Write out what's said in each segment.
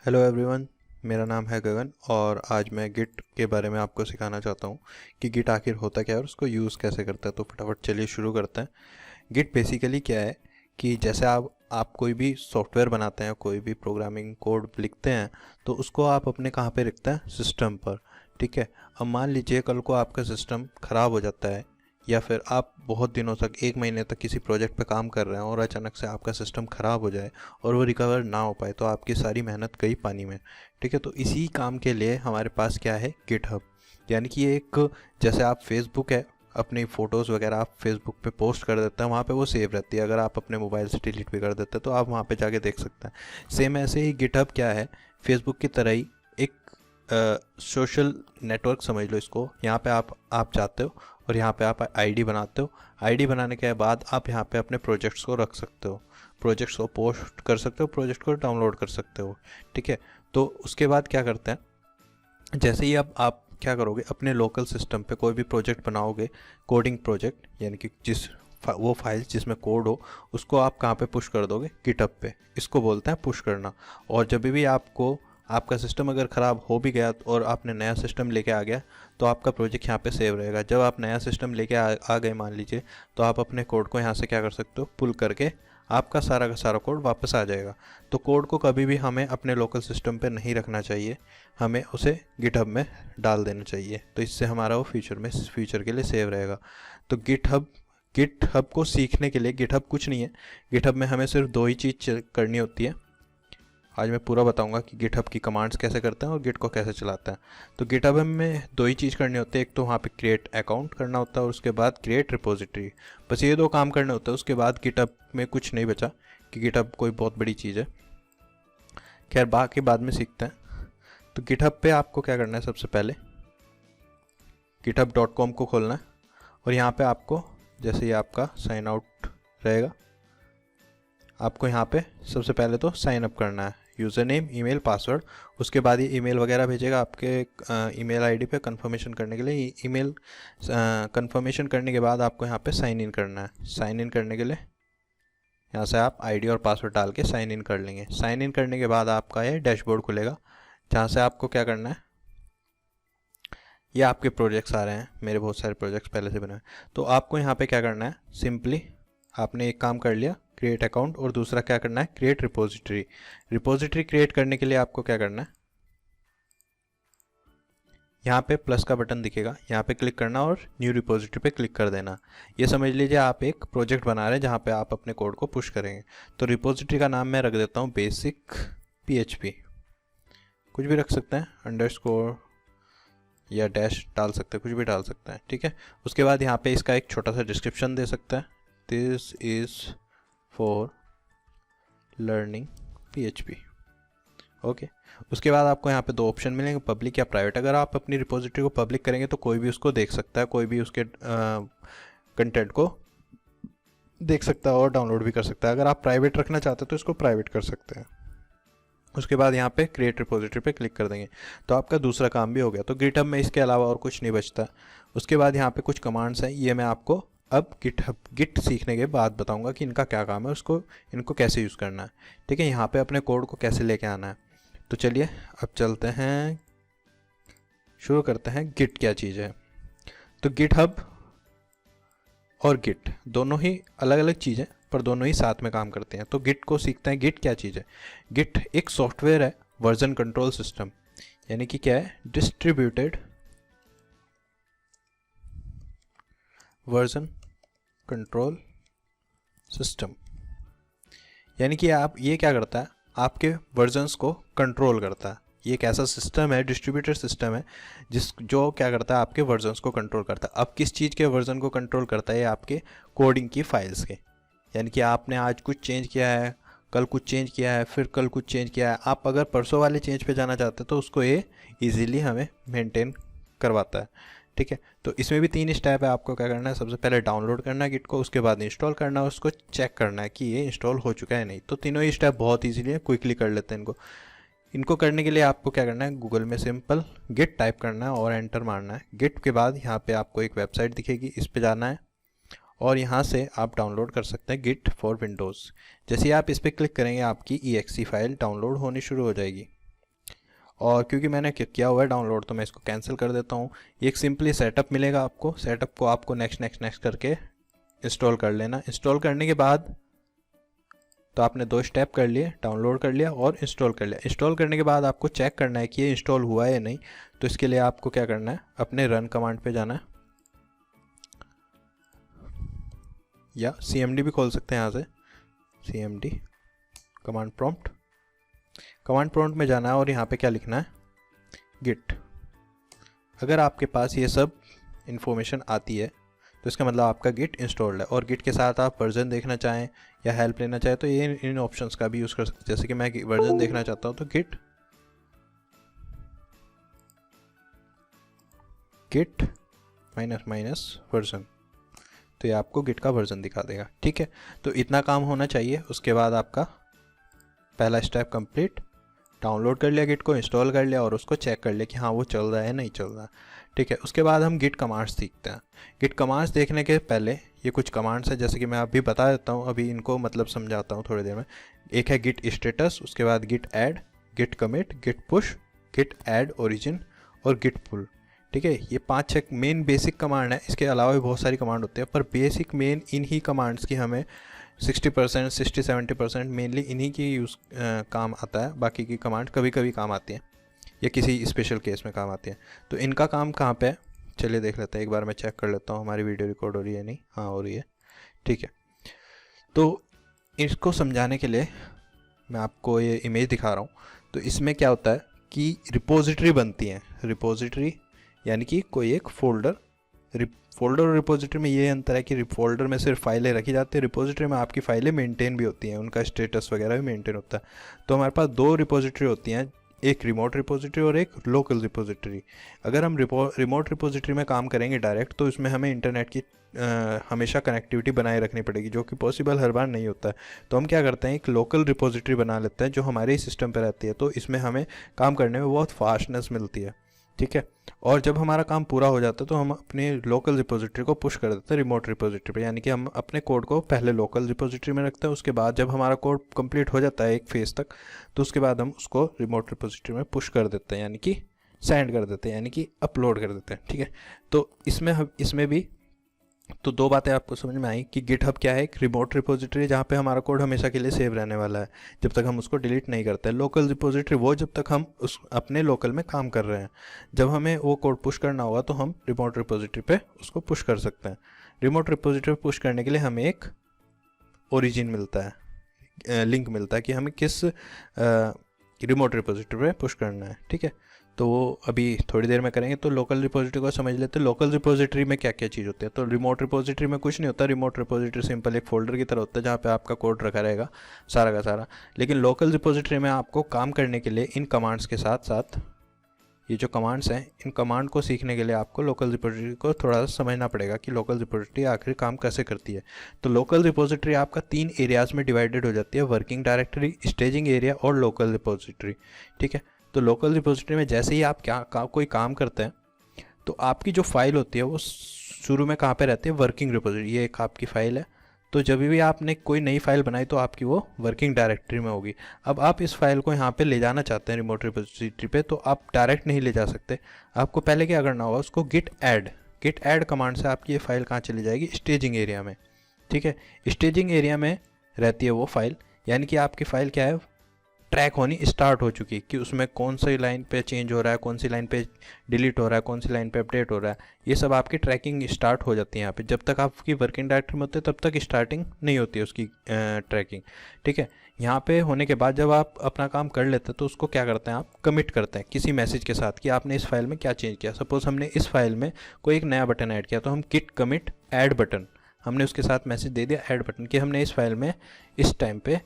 Hello everyone. मेरा नाम है गगन और आज मैं गिट के बारे में आपको सिखाना चाहता हूँ कि गिट आखिर होता क्या है और उसको यूज़ कैसे करता है। तो फटाफट चलिए शुरू करते हैं। गिट बेसिकली क्या है कि जैसे आप कोई भी सॉफ्टवेयर बनाते हैं, कोई भी प्रोग्रामिंग कोड लिखते हैं, तो उसको आप अपने कहाँ पे रखते हैं? सिस्टम पर। ठीक है। अब मान लीजिए कल को आपका सिस्टम ख़राब हो जाता है या फिर आप बहुत दिनों तक, 1 महीने तक किसी प्रोजेक्ट पे काम कर रहे हैं और अचानक से आपका सिस्टम ख़राब हो जाए और वो रिकवर ना हो पाए, तो आपकी सारी मेहनत गई पानी में। ठीक है। तो इसी काम के लिए हमारे पास क्या है? गिटहब। यानी कि ये एक, जैसे आप फेसबुक है, अपनी फ़ोटोज़ वगैरह आप फेसबुक पे पोस्ट कर देते हैं, वहाँ पे वो सेव रहती है। अगर आप अपने मोबाइल से डिलीट भी कर देते हैं तो आप वहाँ पे जाके देख सकते हैं। सेम ऐसे ही गिटहब क्या है, फेसबुक की तरह ही एक सोशल नेटवर्क समझ लो इसको। यहाँ पे आप जाते हो और यहाँ पे आप आईडी बनाते हो। आईडी बनाने के बाद आप यहाँ पे अपने प्रोजेक्ट्स को रख सकते हो, प्रोजेक्ट्स को पोस्ट कर सकते हो, प्रोजेक्ट को डाउनलोड कर सकते हो। ठीक है। तो उसके बाद क्या करते हैं, जैसे ही अब आप क्या करोगे, अपने लोकल सिस्टम पे कोई भी प्रोजेक्ट बनाओगे, कोडिंग प्रोजेक्ट, यानी कि वो फाइल जिसमें कोड हो, उसको आप कहाँ पे पुश कर दोगे? गिटहब पे। इसको बोलते हैं पुश करना। और जब भी आपको, आपका सिस्टम अगर ख़राब हो भी गया और आपने नया सिस्टम लेके आ गया, तो आपका प्रोजेक्ट यहाँ पे सेव रहेगा। जब आप नया सिस्टम लेके आ गए मान लीजिए, तो आप अपने कोड को यहाँ से क्या कर सकते हो? पुल करके आपका सारा का सारा कोड वापस आ जाएगा। तो कोड को कभी भी हमें अपने लोकल सिस्टम पे नहीं रखना चाहिए, हमें उसे गिटहब में डाल देना चाहिए। तो इससे हमारा वो फ्यूचर के लिए सेव रहेगा। तो गिटहब को सीखने के लिए, गिटहब कुछ नहीं है, गिटहब में हमें सिर्फ दो ही चीज़ करनी होती है। आज मैं पूरा बताऊंगा कि गिटहब की कमांड्स कैसे करते हैं और गिट को कैसे चलाते हैं। तो गिटहब में दो ही चीज़ करनी होती है, एक तो वहाँ पे क्रिएट अकाउंट करना होता है और उसके बाद क्रिएट रिपोजिटरी। बस ये दो काम करने होते हैं। उसके बाद गिटहब में कुछ नहीं बचा कि गिटहब कोई बहुत बड़ी चीज़ है। खैर बाकी बाद में सीखते हैं। तो गिटहब पे आपको क्या करना है, सबसे पहले github.com को खोलना है और यहाँ पे आपको, जैसे ही आपका साइन आउट रहेगा, आपको यहाँ पे सबसे पहले तो साइन अप करना है, यूज़र नेम, ईमेल, पासवर्ड। उसके बाद ये ईमेल वगैरह भेजेगा आपके ईमेल आईडी पे कंफर्मेशन करने के लिए। ईमेल कंफर्मेशन करने के बाद आपको यहाँ पे साइन इन करना है। साइन इन करने के लिए यहाँ से आप आईडी और पासवर्ड डाल के साइन इन कर लेंगे। साइन इन करने के बाद आपका ये डैशबोर्ड खुलेगा, जहाँ से आपको क्या करना है, ये आपके प्रोजेक्ट्स आ रहे हैं। मेरे बहुत सारे प्रोजेक्ट्स पहले से बने हैं। तो आपको यहाँ पे क्या करना है, सिंपली आपने एक काम कर लिया, क्रिएट अकाउंट, और दूसरा क्या करना है, क्रिएट रिपोजिटरी। रिपोजिटरी क्रिएट करने के लिए आपको क्या करना है, यहाँ पे प्लस का बटन दिखेगा, यहाँ पे क्लिक करना और न्यू रिपोजिटरी पे क्लिक कर देना। ये समझ लीजिए आप एक प्रोजेक्ट बना रहे हैं जहाँ पे आप अपने कोड को पुश करेंगे। तो रिपोजिटरी का नाम मैं रख देता हूँ बेसिक PHP। कुछ भी रख सकते हैं, अंडरस्कोर या डैश डाल सकते हैं, कुछ भी डाल सकते हैं। ठीक है। उसके बाद यहाँ पे इसका एक छोटा सा डिस्क्रिप्शन दे सकते हैं, this is for learning PHP। Okay. उसके बाद आपको यहाँ पे दो ऑप्शन मिलेंगे, पब्लिक या प्राइवेट। अगर आप अपनी रिपोजिटरी को पब्लिक करेंगे तो कोई भी उसको देख सकता है, कोई भी उसके कंटेंट को देख सकता है और डाउनलोड भी कर सकता है। अगर आप प्राइवेट रखना चाहते हैं तो इसको प्राइवेट कर सकते हैं। उसके बाद यहाँ पे क्रिएट रिपोजिटरी पे क्लिक कर देंगे तो आपका दूसरा काम भी हो गया। तो गिटहब में इसके अलावा और कुछ नहीं बचता। उसके बाद यहाँ पे कुछ कमांड्स हैं, ये मैं आपको अब गिट सीखने के बाद बताऊंगा कि इनका क्या काम है, उसको इनको कैसे यूज़ करना है। ठीक है। यहाँ पे अपने कोड को कैसे लेके आना है। तो चलिए अब चलते हैं, शुरू करते हैं। गिट क्या चीज़ है। तो गिटहब और गिट दोनों ही अलग अलग चीज़ें, पर दोनों ही साथ में काम करते हैं। तो गिट को सीखते हैं। गिट क्या चीज़ है? गिट एक सॉफ्टवेयर है, वर्जन कंट्रोल सिस्टम, यानी कि क्या है, डिस्ट्रीब्यूटेड वर्जन कंट्रोल सिस्टम। यानी कि आप, ये क्या करता है, आपके वर्जन्स को कंट्रोल करता है। ये एक ऐसा सिस्टम है, डिस्ट्रीब्यूटेड सिस्टम है, जो क्या करता है, आपके वर्जन्स को कंट्रोल करता है। अब किस चीज़ के वर्जन को कंट्रोल करता है? ये आपके कोडिंग की फाइल्स के। यानी कि आपने आज कुछ चेंज किया है, कल कुछ चेंज किया है, फिर कल कुछ चेंज किया है, आप अगर परसों वाले चेंज पे जाना चाहते हैं तो उसको ये ईजिली हमें मेंटेन करवाता है। ठीक है। तो इसमें भी 3 स्टेप है। आपको क्या करना है, सबसे पहले डाउनलोड करना है गिट को, उसके बाद इंस्टॉल करना है, उसको चेक करना है कि ये इंस्टॉल हो चुका है नहीं। तो तीनों ही स्टेप बहुत ईजिली है, क्विकली कर लेते हैं इनको करने के लिए आपको क्या करना है, गूगल में सिंपल गिट टाइप करना है और एंटर मारना है। गिट के बाद यहाँ पे आपको एक वेबसाइट दिखेगी, इस पे जाना है और यहाँ से आप डाउनलोड कर सकते हैं गिट फॉर विंडोज़। जैसे ही आप इस पर क्लिक करेंगे आपकी EXE फाइल डाउनलोड होनी शुरू हो जाएगी। और क्योंकि मैंने किया हुआ है डाउनलोड तो मैं इसको कैंसिल कर देता हूँ। एक सिंपली सेटअप मिलेगा आपको, सेटअप को आपको नेक्स्ट नेक्स्ट नेक्स्ट करके इंस्टॉल कर लेना। इंस्टॉल करने के बाद तो आपने 2 स्टेप कर लिए, डाउनलोड कर लिया और इंस्टॉल कर लिया। इंस्टॉल करने के बाद आपको चेक करना है कि ये इंस्टॉल हुआ है या नहीं। तो इसके लिए आपको क्या करना है, अपने रन कमांड पे जाना है, या cmd भी खोल सकते हैं यहाँ से, cmd कमांड प्रॉम्प्ट में जाना है और यहाँ पे क्या लिखना है, गिट। अगर आपके पास ये सब इंफॉर्मेशन आती है तो इसका मतलब आपका गिट इंस्टॉल्ड है। और गिट के साथ आप वर्जन देखना चाहें या हेल्प लेना चाहें तो ये इन ऑप्शंस का भी यूज़ कर सकते हैं। जैसे कि मैं वर्जन देखना चाहता हूँ तो गिट -- वर्जन, तो ये आपको गिट का वर्जन दिखा देगा। ठीक है, तो इतना काम होना चाहिए। उसके बाद आपका पहला स्टेप कंप्लीट, डाउनलोड कर लिया गिट को, इंस्टॉल कर लिया और उसको चेक कर लिया कि हाँ वो चल रहा है नहीं चल रहा। ठीक है, उसके बाद हम गिट कमांड्स सीखते हैं। गिट कमांड्स देखने के पहले ये कुछ कमांड्स हैं, जैसे कि मैं अभी बता देता हूँ, अभी इनको मतलब समझाता हूँ थोड़ी देर में। एक है गिट स्टेटस, उसके बाद git add, git commit, git push, git add origin और गिट पुल। ठीक है, ये 5-6 मेन बेसिक कमांड है। इसके अलावा भी बहुत सारी कमांड होती है, पर बेसिक मेन इन्हीं कमांड्स की हमें 60%, 60-70% मेनली इन्हीं की यूज़ काम आता है। बाकी की कमांड कभी कभी काम आती हैं या किसी स्पेशल केस में काम आती हैं। तो इनका काम कहाँ पे है, चलिए देख लेते हैं। एक बार मैं चेक कर लेता हूँ हमारी वीडियो रिकॉर्ड हो रही है नहीं, हाँ हो रही है। ठीक है, तो इसको समझाने के लिए मैं आपको ये इमेज दिखा रहा हूँ। तो इसमें क्या होता है कि रिपोजिटरी बनती है। रिपोजिटरी यानी कि कोई एक फोल्डर और रिपोजिटरी में ये अंतर है कि फोल्डर में सिर्फ फाइलें रखी जाती है, रिपोजिटरी में आपकी फाइलें मेंटेन भी होती हैं, उनका स्टेटस वगैरह भी मेंटेन होता है। तो हमारे पास 2 रिपोजिटरी होती हैं, एक रिमोट रिपोजिटरी और एक लोकल रिपोजिटरी। अगर हम रिमोट रिपोजिटरी में काम करेंगे डायरेक्ट तो इसमें हमें इंटरनेट की हमेशा कनेक्टिविटी बनाए रखनी पड़ेगी, जो कि पॉसिबल हर बार नहीं होता है। तो हम क्या करते हैं, एक लोकल रिपोजिटरी बना लेते हैं जो हमारे ही सिस्टम पर रहती है। तो इसमें हमें काम करने में बहुत फास्टनेस मिलती है। ठीक है, और जब हमारा काम पूरा हो जाता है तो हम अपने लोकल रिपोजिटरी को पुश कर देते हैं रिमोट रिपोजिटरी पे। यानी कि हम अपने कोड को पहले लोकल रिपोजिटरी में रखते हैं, उसके बाद जब हमारा कोड कंप्लीट हो जाता है एक फेज़ तक तो उसके बाद हम उसको रिमोट रिपोजिटरी में पुश कर देते हैं, यानी कि सेंड कर देते हैं, यानी कि अपलोड कर देते हैं। ठीक है, तो इसमें भी तो 2 बातें आपको समझ में आई कि गिटहब क्या है, एक रिमोट रिपोजिटरी जहाँ पे हमारा कोड हमेशा के लिए सेव रहने वाला है जब तक हम उसको डिलीट नहीं करते। लोकल रिपोजिटरी वो जब तक हम उस अपने लोकल में काम कर रहे हैं, जब हमें वो कोड पुश करना होगा तो हम रिमोट रिपोजिटरी पे उसको पुश कर सकते हैं। रिमोट रिपोजिटरी पे पुश करने के लिए हमें एक ओरिजिन मिलता है, लिंक मिलता है कि हमें किस रिमोट रिपोजिटरी पे पुश करना है। ठीक है, तो वो अभी थोड़ी देर में करेंगे। तो लोकल रिपोजिटरी को समझ लेते हैं। लोकल रिपोजिटरी में क्या क्या चीज़ होती है। तो रिमोट रिपोजिटरी में कुछ नहीं होता। रिमोट रिपोजिटरी सिंपल एक फोल्डर की तरह होता है जहाँ पे आपका कोड रखा रहेगा सारा का सारा। लेकिन लोकल रिपोजिटरी में आपको काम करने के लिए इन कमांड्स के साथ साथ ये जो कमांड्स हैं, इन कमांड को सीखने के लिए आपको लोकल रिपोजिटरी को थोड़ा सा समझना पड़ेगा कि लोकल रिपोजिटरी आखिर काम कैसे करती है। तो लोकल रिपोजिटरी आपका 3 एरियाज़ में डिवाइडेड हो जाती है, वर्किंग डायरेक्टरी, स्टेजिंग एरिया और लोकल रिपोजिटरी। ठीक है, तो लोकल रिपोजिटरी में जैसे ही आप कोई काम करते हैं तो आपकी जो फाइल होती है वो शुरू में कहाँ पे रहती है, वर्किंग रिपोजिटरी। ये एक आपकी फ़ाइल है, तो जब भी आपने कोई नई फाइल बनाई तो आपकी वो वर्किंग डायरेक्टरी में होगी। अब आप इस फाइल को यहाँ पे ले जाना चाहते हैं रिमोट रिपोजिटरी पे, तो आप डायरेक्ट नहीं ले जा सकते। आपको पहले क्या करना होगा, उसको गिट ऐड कमांड से आपकी ये फाइल कहाँ चली जाएगी, स्टेजिंग एरिया में। ठीक है, स्टेजिंग एरिया में रहती है वो फाइल, यानी कि आपकी फ़ाइल क्या है, ट्रैक होनी स्टार्ट हो चुकी कि उसमें कौन सी लाइन पे चेंज हो रहा है, कौन सी लाइन पे डिलीट हो रहा है, कौन सी लाइन पे अपडेट हो रहा है। ये सब आपकी ट्रैकिंग स्टार्ट हो जाती है यहाँ पे। जब तक आपकी वर्किंग डायरेक्टरी में होते तब तक स्टार्टिंग नहीं होती है उसकी ट्रैकिंग। ठीक है, यहाँ पे होने के बाद जब आप अपना काम कर लेते हैं तो उसको क्या करते हैं, आप कमिट करते हैं किसी मैसेज के साथ कि आपने इस फाइल में क्या चेंज किया। सपोज हमने इस फाइल में कोई एक नया बटन ऐड किया तो हम गिट कमिट ऐड बटन, हमने उसके साथ मैसेज दे दिया ऐड बटन कि हमने इस फाइल में इस टाइम पे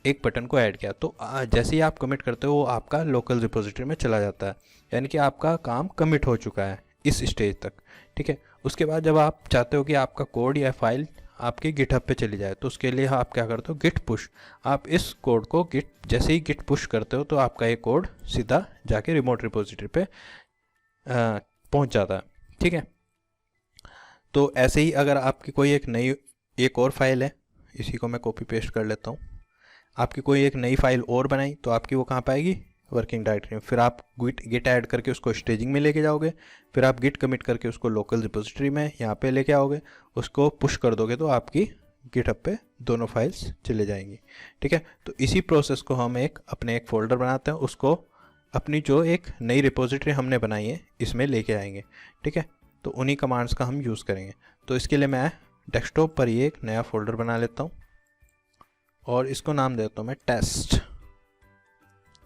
एक बटन को ऐड किया। तो जैसे ही आप कमिट करते हो वो आपका लोकल रिपोजिटरी में चला जाता है, यानी कि आपका काम कमिट हो चुका है इस स्टेज तक। ठीक है, उसके बाद जब आप चाहते हो कि आपका कोड या फाइल आपके गिटहब पे चली जाए तो उसके लिए आप क्या करते हो, गिट पुश। आप इस कोड को जैसे ही गिट पुश करते हो तो आपका ये कोड सीधा जाके रिमोट रिपोजिटरी पे पहुँच जाता है। ठीक है, तो ऐसे ही अगर आपकी कोई एक और फाइल है, इसी को मैं कॉपी पेस्ट कर लेता हूँ। आपकी कोई एक नई फाइल और बनाई तो आपकी वो कहाँ पाएगी, वर्किंग डायरेक्टरी में, फिर आप गिट ऐड करके उसको स्टेजिंग में लेके जाओगे, फिर आप गिट कमिट करके उसको लोकल रिपोजिटरी में यहाँ पे लेके आओगे, उसको पुश कर दोगे तो आपकी गिटहब पे दोनों फाइल्स चले जाएंगी। ठीक है, तो इसी प्रोसेस को हम अपने एक फ़ोल्डर बनाते हैं, उसको अपनी जो एक नई रिपोजिटरी हमने बनाई है इसमें लेके आएंगे। ठीक है, तो उन्हीं कमांड्स का हम यूज़ करेंगे। तो इसके लिए मैं डेस्कटॉप पर ही एक नया फ़ोल्डर बना लेता हूँ और इसको नाम देता हूँ मैं टेस्ट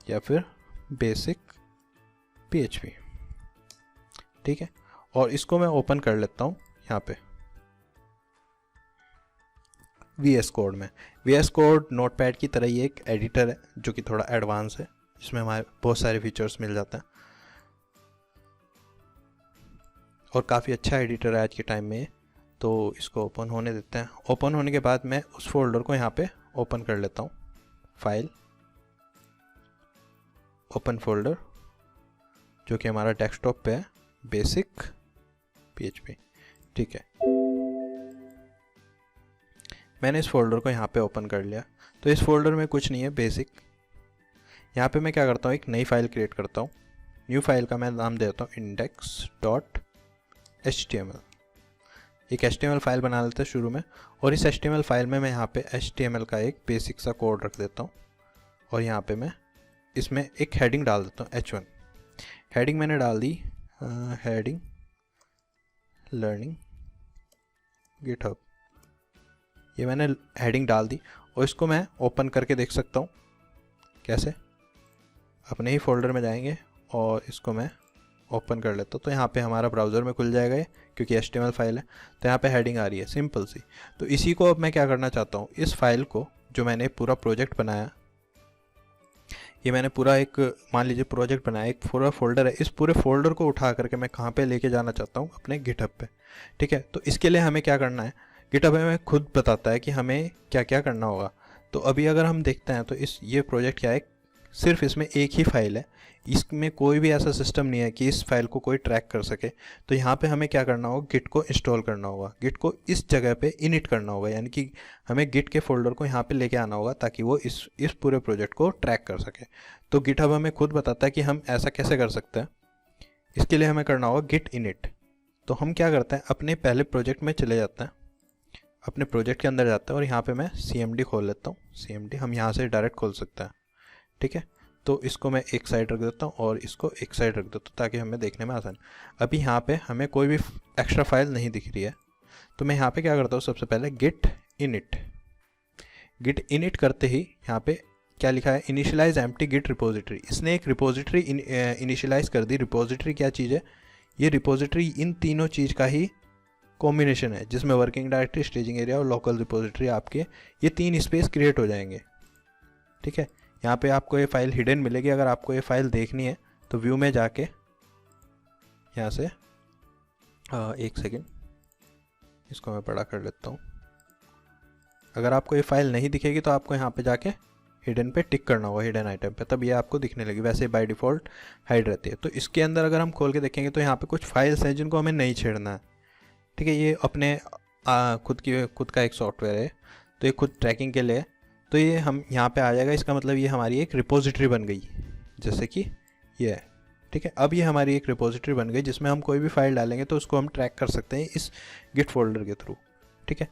या फिर बेसिक PHP। ठीक है, और इसको मैं ओपन कर लेता हूँ यहाँ पे VS कोड में। VS कोड नोटपैड की तरह ही एक एडिटर है जो कि थोड़ा एडवांस है, जिसमें हमारे बहुत सारे फीचर्स मिल जाते हैं और काफ़ी अच्छा एडिटर है आज के टाइम में। तो इसको ओपन होने देते हैं। ओपन होने के बाद मैं उस फोल्डर को यहाँ पे ओपन कर लेता हूँ, फाइल, ओपन फोल्डर, जो कि हमारा डेस्कटॉप पे है, बेसिक PHP। ठीक है, मैंने इस फोल्डर को यहाँ पे ओपन कर लिया। तो इस फोल्डर में कुछ नहीं है, बेसिक। यहाँ पे मैं क्या करता हूँ, एक नई फाइल क्रिएट करता हूँ। न्यू फाइल का मैं नाम देता हूँ index.html। एक HTML फाइल बना लेते हैं शुरू में, और इस HTML फाइल में मैं यहाँ पे HTML का एक बेसिक सा कोड रख देता हूँ और यहाँ पे मैं इसमें एक हेडिंग डाल देता हूँ H1। हेडिंग मैंने डाल दी, हेडिंग लर्निंग गिटहब, ये मैंने हेडिंग डाल दी। और इसको मैं ओपन करके देख सकता हूँ कैसे, अपने ही फोल्डर में जाएंगे और इसको मैं ओपन कर लेता हूँ। तो यहाँ पे हमारा ब्राउज़र में खुल जाएगा ये, क्योंकि HTML फाइल है। तो यहाँ पे हेडिंग आ रही है सिंपल सी। तो इसी को अब मैं क्या करना चाहता हूँ, इस फाइल को जो मैंने पूरा प्रोजेक्ट बनाया, ये मैंने पूरा एक, मान लीजिए प्रोजेक्ट बनाया, एक पूरा फोल्डर है, इस पूरे फोल्डर को उठा करके मैं कहाँ पे लेके जाना चाहता हूँ, अपने गिटहब पे। ठीक है, तो इसके लिए हमें क्या करना है, गिटहब हमें खुद बताता है कि हमें क्या क्या करना होगा। तो अभी अगर हम देखते हैं तो ये प्रोजेक्ट क्या है, सिर्फ इसमें एक ही फाइल है, इसमें कोई भी ऐसा सिस्टम नहीं है कि इस फाइल को कोई ट्रैक कर सके। तो यहाँ पे हमें क्या करना होगा, गिट को इंस्टॉल करना होगा, गिट को इस जगह पे इनिट करना होगा, यानी कि हमें गिट के फोल्डर को यहाँ पे लेके आना होगा ताकि वो इस पूरे प्रोजेक्ट को ट्रैक कर सके। तो गिटहब हमें खुद बताता है कि हम ऐसा कैसे कर सकते हैं। इसके लिए हमें करना होगा गिट इनिट। तो हम क्या करते हैं, अपने पहले प्रोजेक्ट में चले जाते हैं, अपने प्रोजेक्ट के अंदर जाते हैं और यहाँ पे मैं CMD खोल लेता हूँ। CMD हम यहाँ से डायरेक्ट खोल सकते हैं। ठीक है, तो इसको मैं एक साइड रख देता हूँ और इसको एक साइड रख देता हूँ ताकि हमें देखने में आसान। अभी यहाँ पे हमें कोई भी एक्स्ट्रा फाइल नहीं दिख रही है, तो मैं यहाँ पे क्या करता हूँ, सबसे पहले गिट इनिट करते ही यहाँ पे क्या लिखा है, इनिशियलाइज एम्प्टी गिट रिपोजिटरी। इसने एक रिपोजिटरी इनिशियलाइज कर दी। रिपोजिटरी क्या चीज़ है, ये रिपोजिटरी इन तीनों चीज़ का ही कॉम्बिनेशन है, जिसमें वर्किंग डायरेक्टरी, स्टेजिंग एरिया और लोकल रिपोजिटरी, आपके ये 3 स्पेस क्रिएट हो जाएंगे। ठीक है, यहाँ पे आपको ये फाइल हिडन मिलेगी। अगर आपको ये फाइल देखनी है तो व्यू में जाके यहाँ से एक सेकेंड, इसको मैं बड़ा कर लेता हूँ। अगर आपको ये फाइल नहीं दिखेगी तो आपको यहाँ पे जाके हिडन पे टिक करना होगा, हिडन आइटम पे, तब ये आपको दिखने लगी। वैसे बाय डिफ़ॉल्ट हाइड रहती है। तो इसके अंदर अगर हम खोल के देखेंगे तो यहाँ पे कुछ फाइल्स हैं जिनको हमें नहीं छेड़ना है। ठीक है, ये अपने खुद का एक सॉफ्टवेयर है, तो ये खुद ट्रैकिंग के लिए। तो ये हम यहाँ पे आ जाएगा, इसका मतलब ये हमारी एक रिपोजिटरी बन गई, जैसे कि ये है। ठीक है, अब ये हमारी एक रिपोजिटरी बन गई जिसमें हम कोई भी फाइल डालेंगे तो उसको हम ट्रैक कर सकते हैं इस गिट फोल्डर के थ्रू। ठीक है,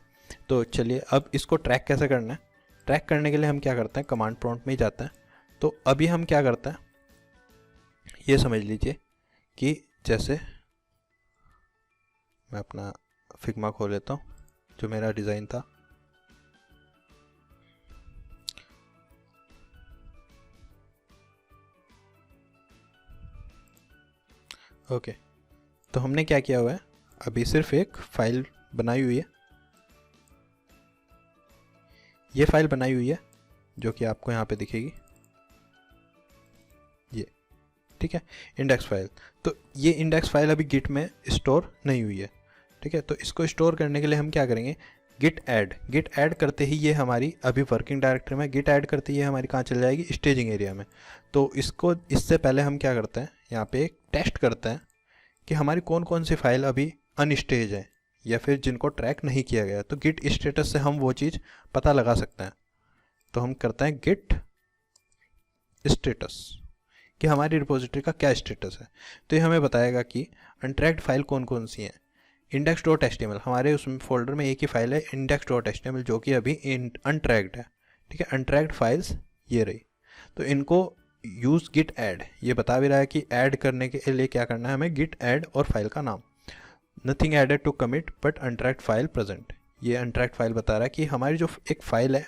तो चलिए अब इसको ट्रैक कैसे करना है। ट्रैक करने के लिए हम क्या करते हैं, कमांड प्रॉम्प्ट में ही जाते हैं। तो अभी हम क्या करते हैं, ये समझ लीजिए कि जैसे मैं अपना फिग्मा खोल लेता हूँ जो मेरा डिज़ाइन था। ओके, तो हमने क्या किया हुआ है, अभी सिर्फ एक फाइल बनाई हुई है। ये फाइल बनाई हुई है जो कि आपको यहाँ पे दिखेगी, ये। ठीक है, इंडेक्स फाइल। तो ये इंडेक्स फाइल अभी गिट में स्टोर नहीं हुई है। ठीक है, तो इसको स्टोर करने के लिए हम क्या करेंगे, गिट ऐड करते ही ये हमारी अभी वर्किंग डायरेक्टरी में, गिट ऐड करते ही ये हमारी कहाँ चल जाएगी, स्टेजिंग एरिया में। तो इसको, इससे पहले हम क्या करते हैं, यहाँ पे एक टेस्ट करते हैं कि हमारी कौन कौन सी फाइल अभी अनस्टेज है या फिर जिनको ट्रैक नहीं किया गया। तो गिट स्टेटस से हम वो चीज़ पता लगा सकते हैं। तो हम करते हैं गिट स्टेटस, कि हमारी रिपोजिटरी का क्या स्टेटस है। तो ये हमें बताएगा कि अनट्रैक्ड फाइल कौन कौन सी हैं। index.html हमारे उस फोल्डर में एक ही फाइल है index.html जो कि अभी अनट्रैक्ड है। ठीक है, अनट्रैक्ड फाइल्स ये रही। तो इनको यूज़ गिट ऐड ये बता भी रहा है कि ऐड करने के लिए क्या करना है हमें, गिट ऐड और फाइल का नाम। Nothing added to commit but untracked file present. ये अनट्रैक्ड फाइल बता रहा है कि हमारी जो एक फाइल है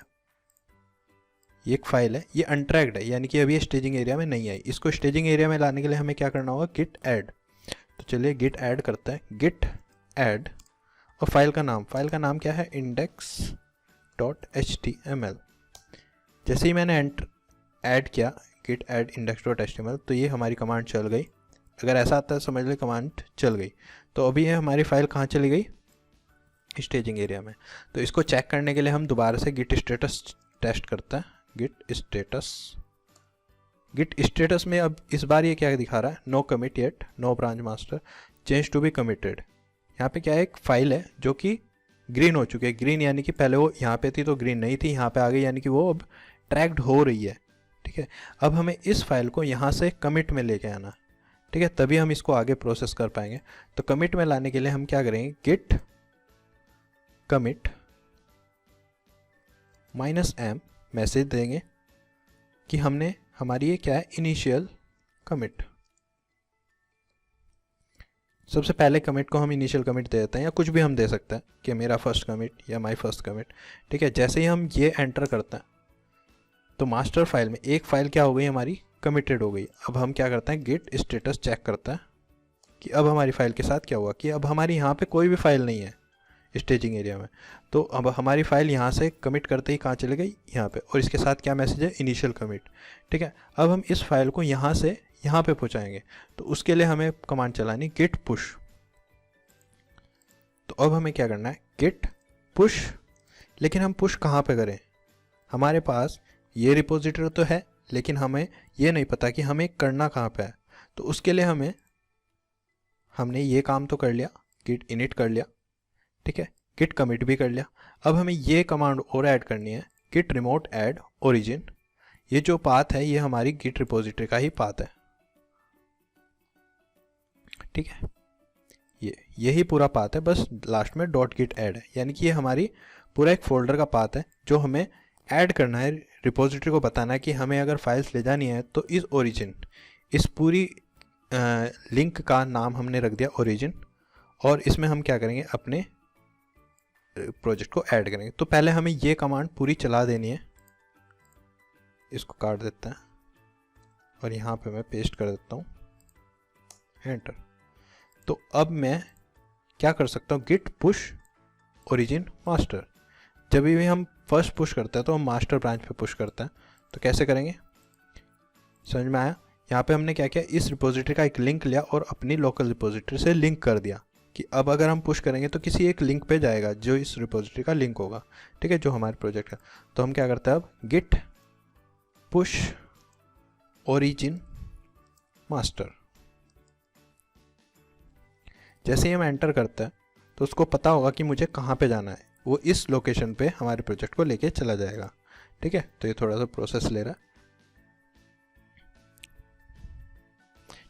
ये अनट्रैक्ड है, यानी कि अभी स्टेजिंग एरिया में नहीं आई। इसको स्टेजिंग एरिया में लाने के लिए हमें क्या करना होगा, गिट ऐड। तो चलिए गिट ऐड करते हैं, गिट ऐड और फाइल का नाम क्या है, index.html। जैसे ही मैंने ऐड किया गिट ऐड index.html तो ये हमारी कमांड चल गई। अगर ऐसा आता है समझ ले कमांड चल गई। तो अभी ये हमारी फाइल कहाँ चली गई, स्टेजिंग एरिया में। तो इसको चेक करने के लिए हम दोबारा से गिट स्टेटस टेस्ट करते हैं। गिट स्टेटस में अब इस बार ये क्या दिखा रहा है, no commit yet, no branch master, change to be committed. यहाँ पे क्या है, एक फाइल है जो कि ग्रीन हो चुकी है। ग्रीन यानी कि पहले वो यहाँ पे थी तो ग्रीन नहीं थी, यहाँ पे आ गई यानी कि वो अब ट्रैक्ड हो रही है। ठीक है, अब हमें इस फाइल को यहाँ से कमिट में लेके आना। ठीक है, तभी हम इसको आगे प्रोसेस कर पाएंगे। तो कमिट में लाने के लिए हम क्या करेंगे, गिट कमिट -m मैसेज देंगे कि हमने हमारी ये क्या है, इनिशियल कमिट। सबसे पहले कमिट को हम इनिशियल कमिट दे देते हैं, या कुछ भी हम दे सकते हैं कि मेरा फर्स्ट कमिट या माय फर्स्ट कमिट। ठीक है, जैसे ही हम ये एंटर करते हैं तो मास्टर फाइल में एक फाइल क्या हो गई हमारी, कमिटेड हो गई। अब हम क्या करते हैं, गिट स्टेटस चेक करते हैं कि अब हमारी फाइल के साथ क्या हुआ, कि अब हमारी यहाँ पे कोई भी फाइल नहीं है स्टेजिंग एरिया में। तो अब हमारी फाइल यहाँ से कमिट करते ही कहाँ चली गई, यहाँ पे, और इसके साथ क्या मैसेज है, इनिशियल कमिट। ठीक है, अब हम इस फाइल को यहाँ से यहाँ पे पहुँचाएंगे। तो उसके लिए हमें कमांड चलानी गिट पुश। तो अब हमें क्या करना है, गिट पुश। लेकिन हम पुश कहाँ पे करें, हमारे पास ये रिपोजिटरी तो है लेकिन हमें ये नहीं पता कि हमें करना कहाँ पे है। तो उसके लिए हमने ये काम तो कर लिया, गिट इनिट कर लिया। ठीक है, गिट कमिट भी कर लिया। अब हमें ये कमांड और ऐड करनी है, गिट रिमोट ऐड ओरिजिन। ये जो पाथ है ये हमारी गिट रिपोजिटरी का ही पाथ है। ठीक है, यही पूरा पाथ है, बस लास्ट में डॉट गिट ऐड है, यानी कि ये हमारी पूरा एक फोल्डर का पाथ है जो हमें ऐड करना है। रिपोजिटरी को बताना है कि हमें अगर फाइल्स ले जानी है तो इस ओरिजिन, इस पूरी लिंक का नाम हमने रख दिया ओरिजिन, और इसमें हम क्या करेंगे, अपने प्रोजेक्ट को ऐड करेंगे। तो पहले हमें ये कमांड पूरी चला देनी है। इसको काट देता है और यहाँ पे मैं पेस्ट कर देता हूँ, एंटर। तो अब मैं क्या कर सकता हूँ, गिट पुश ओरिजिन मास्टर। जब भी हम फर्स्ट पुश करते हैं तो हम मास्टर ब्रांच पे पुश करते हैं। तो कैसे करेंगे, समझ में आया। यहाँ पे हमने क्या किया, इस रिपोजिटरी का एक लिंक लिया और अपनी लोकल रिपोजिटरी से लिंक कर दिया कि अब अगर हम पुश करेंगे तो किसी एक लिंक पे जाएगा जो इस रिपोजिटरी का लिंक होगा। ठीक है, जो हमारे प्रोजेक्ट का। तो हम क्या करते हैं, अब गिट पुश ओरिजिन मास्टर। जैसे ही हम एंटर करते हैं तो उसको पता होगा कि मुझे कहाँ पे जाना है, वो इस लोकेशन पे हमारे प्रोजेक्ट को लेके चला जाएगा। ठीक है, तो ये थोड़ा सा प्रोसेस ले रहा है।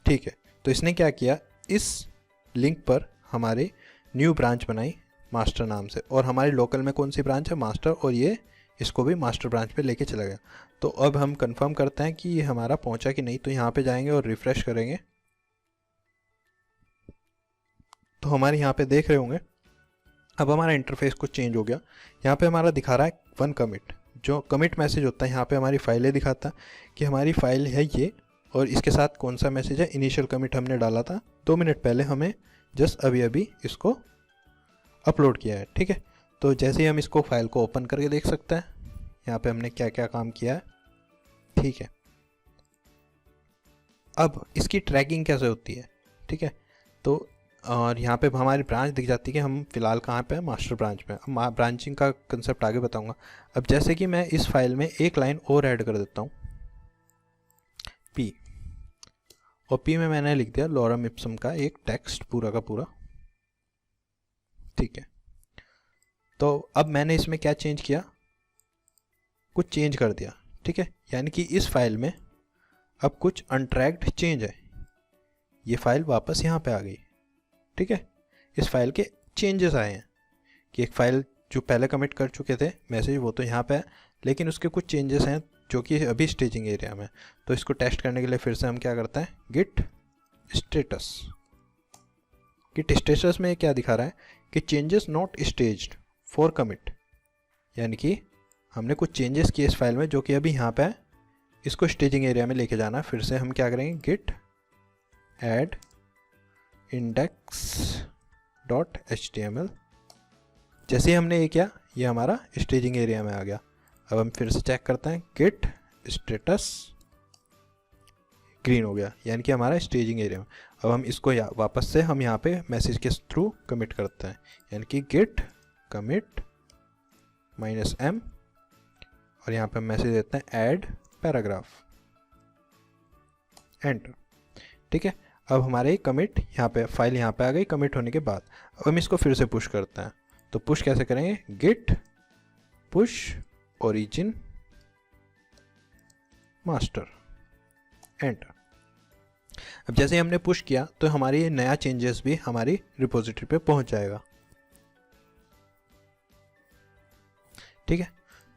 ठीक है, तो इसने क्या किया, इस लिंक पर हमारी न्यू ब्रांच बनाई मास्टर नाम से, और हमारी लोकल में कौन सी ब्रांच है, मास्टर, और ये इसको भी मास्टर ब्रांच पे लेके चला गया। तो अब हम कंफर्म करते हैं कि ये हमारा पहुंचा कि नहीं। तो यहाँ पे जाएंगे और रिफ्रेश करेंगे तो हमारे यहाँ पे देख रहे होंगे अब हमारा इंटरफेस कुछ चेंज हो गया। यहाँ पे हमारा दिखा रहा है वन कमिट, जो कमिट मैसेज होता है यहाँ पे हमारी फाइलें दिखाता है कि हमारी फाइल है ये, और इसके साथ कौन सा मैसेज है, इनिशियल कमिट हमने डाला था 2 मिनट पहले, हमें जस्ट अभी अभी इसको अपलोड किया है। ठीक है, तो जैसे ही हम इसको फाइल को ओपन करके देख सकते हैं यहाँ पे हमने क्या क्या काम किया है। ठीक है, अब इसकी ट्रैकिंग कैसे होती है। ठीक है, तो और यहाँ पे हमारी ब्रांच दिख जाती है कि हम फिलहाल कहाँ पे हैं, मास्टर ब्रांच में। अब ब्रांचिंग का कंसेप्ट आगे बताऊंगा। अब जैसे कि मैं इस फाइल में एक लाइन और ऐड कर देता हूँ, पी, और पी में मैंने लिख दिया लॉरम इप्सम का एक टेक्स्ट पूरा का पूरा। ठीक है, तो अब मैंने इसमें क्या चेंज किया, कुछ चेंज कर दिया। ठीक है, यानी कि इस फाइल में अब कुछ अनट्रैक्ड चेंज है, ये फाइल वापस यहाँ पे आ गई, ठीक है। इस फाइल के चेंजेस आए हैं कि एक फाइल जो पहले कमिट कर चुके थे मैसेज वो तो यहाँ पे है, लेकिन उसके कुछ चेंजेस हैं जो कि अभी स्टेजिंग एरिया में। तो इसको टेस्ट करने के लिए फिर से हम क्या करते हैं, गिट स्टेटस। गिट स्टेटस में क्या दिखा रहा है कि changes not staged for commit, यानी कि हमने कुछ चेंजेस किए इस फाइल में जो कि अभी यहाँ पे है, इसको स्टेजिंग एरिया में लेके जाना है। फिर से हम क्या करेंगे, गिट ऐड index.html। जैसे ही हमने ये किया ये हमारा स्टेजिंग एरिया में आ गया। अब हम फिर से चेक करते हैं, गिट स्टेटस ग्रीन हो गया, यानी कि हमारा स्टेजिंग एरिया में। अब हम इसको वापस से हम यहाँ पे मैसेज के थ्रू कमिट करते हैं, यानी कि गिट कमिट -m और यहाँ पे मैसेज देते हैं ऐड पैराग्राफ, एंटर, ठीक है। अब हमारे कमिट यहाँ पे फाइल यहाँ पे आ गई कमिट होने के बाद। अब हम इसको फिर से पुश करते हैं, तो पुश कैसे करेंगे, git push origin master, enter. अब जैसे ही हमने पुश किया तो हमारी ये नया चेंजेस भी हमारी रिपोजिटरी पे पहुंच जाएगा, ठीक है।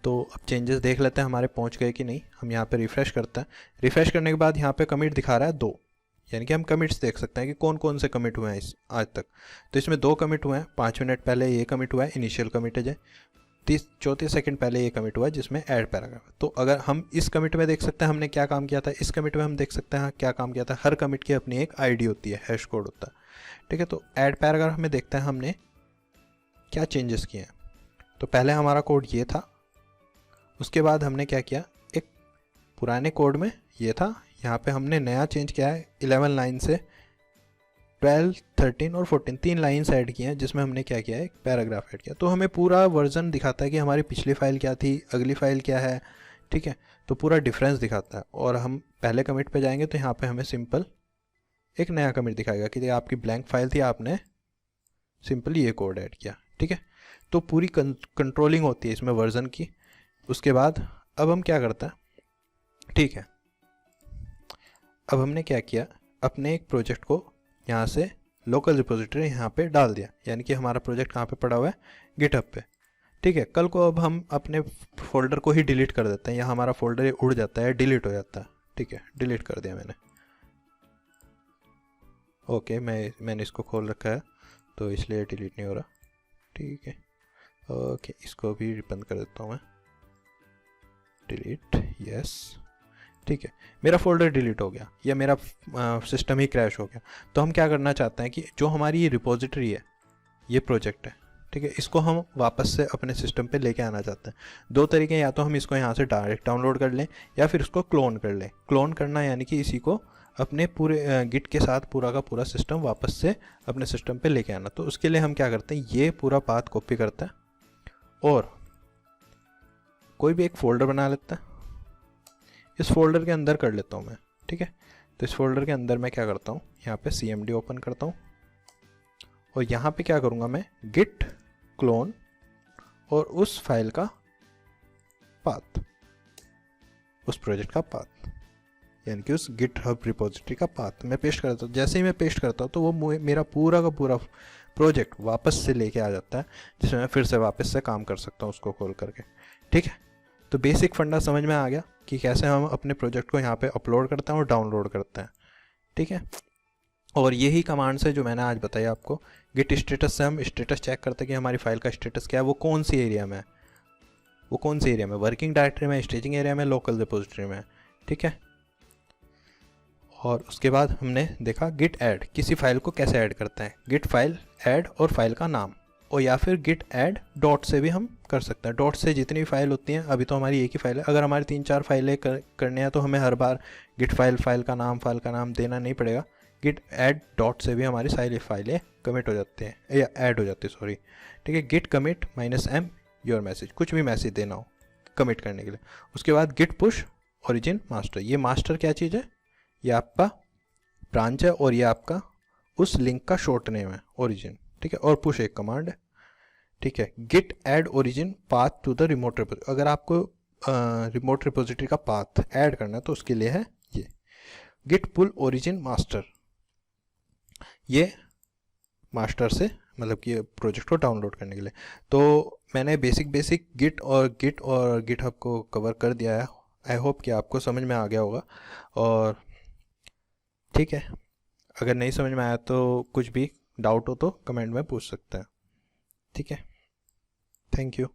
तो अब चेंजेस देख लेते हैं हमारे पहुंच गए कि नहीं। हम यहाँ पे रिफ्रेश करते हैं, रिफ्रेश करने के बाद यहाँ पे कमिट दिखा रहा है 2, यानी कि हम कमिट्स देख सकते हैं कि कौन कौन से कमिट हुए हैं इस आज तक। तो इसमें 2 कमिट हुए हैं, 5 मिनट पहले ये कमिट हुआ है, इनिशियल कमिट है, 34 सेकंड पहले ये कमिट हुआ है जिसमें ऐड पैराग्राफ। तो अगर हम इस कमिट में देख सकते हैं हमने क्या काम किया था, इस कमिट में हम देख सकते हैं क्या काम किया था। हर कमिट की अपनी एक आईडी होती है, हैश कोड होता है, ठीक है। तो ऐड पैराग्राफ में देखते हैं हमने क्या चेंजेस किए हैं। तो पहले हमारा कोड ये था, उसके बाद हमने क्या किया, एक पुराने कोड में ये था, यहाँ पे हमने नया चेंज किया है 11 लाइन से 12, 13 और 14 3 लाइन्स ऐड किए हैं, जिसमें हमने क्या किया है, एक पैराग्राफ ऐड किया। तो हमें पूरा वर्जन दिखाता है कि हमारी पिछली फाइल क्या थी, अगली फाइल क्या है, ठीक है। तो पूरा डिफरेंस दिखाता है। और हम पहले कमिट पे जाएंगे तो यहाँ पे हमें सिंपल एक नया कमिट दिखाएगा कि आपकी ब्लैंक फाइल थी, आपने सिंपल ये कोड ऐड किया, ठीक है। तो पूरी कंट्रोलिंग होती है इसमें वर्जन की। उसके बाद अब हम क्या करते हैं, ठीक है, अब हमने क्या किया, अपने एक प्रोजेक्ट को यहाँ से लोकल रिपोजिटरी यहाँ पे डाल दिया, यानी कि हमारा प्रोजेक्ट कहाँ पे पड़ा हुआ है, गिटहब पे, ठीक है। कल को अब हम अपने फोल्डर को ही डिलीट कर देते हैं, या हमारा फोल्डर उड़ जाता है, डिलीट हो जाता है, ठीक है, डिलीट कर दिया मैंने। ओके, मैंने इसको खोल रखा है तो इसलिए डिलीट नहीं हो रहा, ठीक है। ओके, इसको भी बंद कर देता हूँ मैं, डिलीट, यस, ठीक है। मेरा फोल्डर डिलीट हो गया या मेरा सिस्टम ही क्रैश हो गया। तो हम क्या करना चाहते हैं कि जो हमारी ये रिपोजिटरी है, ये प्रोजेक्ट है, ठीक है, इसको हम वापस से अपने सिस्टम पे लेके आना चाहते हैं। 2 तरीके, या तो हम इसको यहाँ से डायरेक्ट डाउनलोड कर लें या फिर इसको क्लोन कर लें। क्लोन करना यानी कि इसी को अपने पूरे गिट के साथ पूरा का पूरा सिस्टम वापस से अपने सिस्टम पे लेके आना। तो उसके लिए हम क्या करते हैं, ये पूरा पाथ कॉपी करते हैं और कोई भी एक फ़ोल्डर बना लेता है, इस फोल्डर के अंदर कर लेता हूँ मैं, ठीक है। तो इस फोल्डर के अंदर मैं क्या करता हूँ, यहाँ पे CMD ओपन करता हूँ और यहाँ पे क्या करूँगा मैं, गिट क्लोन और उस फाइल का पाथ, उस प्रोजेक्ट का पाथ, यानी कि उस गिटहब रिपोजिटरी का पाथ मैं पेस्ट करता हूँ। जैसे ही मैं पेस्ट करता हूँ तो वो मेरा पूरा का पूरा प्रोजेक्ट वापस से लेके आ जाता है, जिसमें मैं फिर से वापस से काम कर सकता हूँ उसको खोल करके, ठीक है। तो बेसिक फंडा समझ में आ गया कि कैसे हम अपने प्रोजेक्ट को यहाँ पे अपलोड करते हैं और डाउनलोड करते हैं, ठीक है। और यही कमांड्स है जो मैंने आज बताई आपको। गिट स्टेटस से हम स्टेटस चेक करते हैं कि हमारी फाइल का स्टेटस क्या है, वो कौन सी एरिया में है, वो कौन सी एरिया में, वर्किंग डायरेक्टरी में, स्टेजिंग एरिया में, लोकल रिपोजिटरी में, ठीक है। और उसके बाद हमने देखा गिट ऐड, किसी फाइल को कैसे ऐड करते हैं, गिट फाइल ऐड और फाइल का नाम, और या फिर गिट ऐड डॉट से भी हम कर सकते हैं। डॉट से जितनी भी फाइल होती हैं, अभी तो हमारी एक ही फाइल है, अगर हमारी 3-4 फाइलें करने हैं तो हमें हर बार गिट फाइल का नाम देना नहीं पड़ेगा। गिट ऐड डॉट से भी हमारी सारी फाइलें कमिट हो जाते हैं या ऐड हो जाती है, सॉरी, ठीक है। Git commit -m your message, कुछ भी मैसेज देना हो कमिट करने के लिए। उसके बाद गिट पुश ओरिजिन मास्टर, ये मास्टर क्या चीज़ है, ये आपका ब्रांच है और ये आपका उस लिंक का शॉर्ट नेम है, ओरिजिन, ठीक है। और पुश एक कमांड है, ठीक है। Git add origin path to the remote repository, अगर आपको रिमोट रिपोजिटरी का पाथ ऐड करना है तो उसके लिए है ये। गिट पुल ओरिजिन मास्टर, ये मास्टर से मतलब कि प्रोजेक्ट को डाउनलोड करने के लिए। तो मैंने बेसिक गिट और गिटहब को कवर कर दिया है। आई होप कि आपको समझ में आ गया होगा। और ठीक है, अगर नहीं समझ में आया तो कुछ भी डाउट हो तो कमेंट में पूछ सकते हैं। ठीक है, थैंक यू।